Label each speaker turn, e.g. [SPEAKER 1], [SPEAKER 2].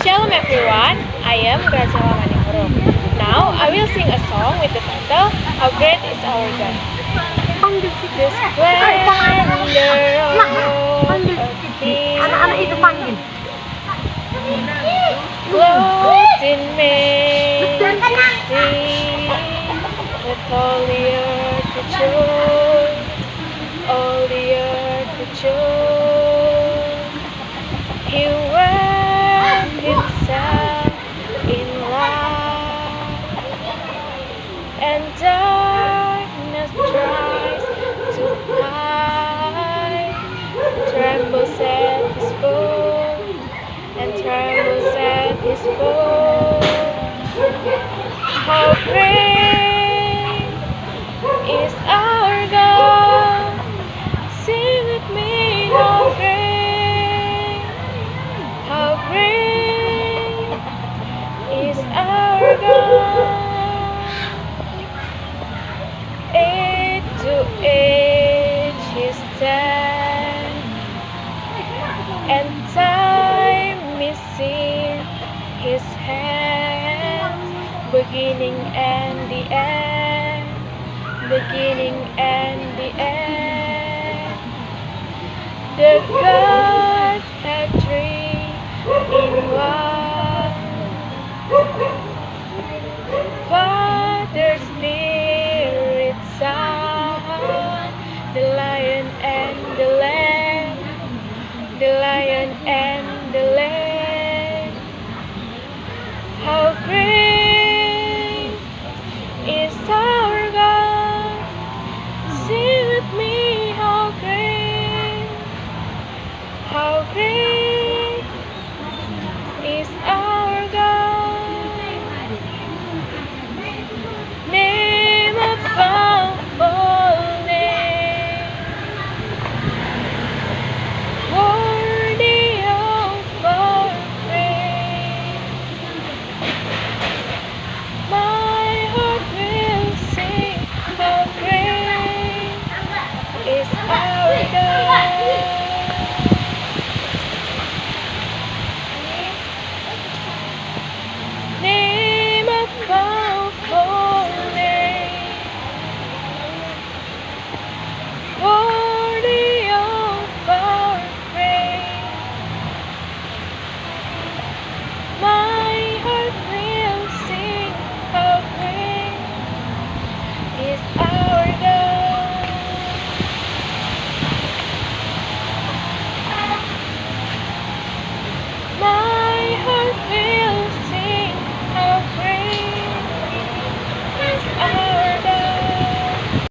[SPEAKER 1] Shalom everyone, I am Gajah Maningrum. Now I will sing a song with the title How Great Is Our God. The splendor of a king,
[SPEAKER 2] Anak-anak itu panggil.
[SPEAKER 1] clothed in majesty, with all the earth rejoice, all the earth rejoice. He wrapped himself in light, and darkness tries to hide. Trembles at his foot, and trembles at his foot. How great is our God! Sing with me, how great, how great is our God. Age to age He stands, and time is in His hands. Beginning and the end, beginning and the end. The God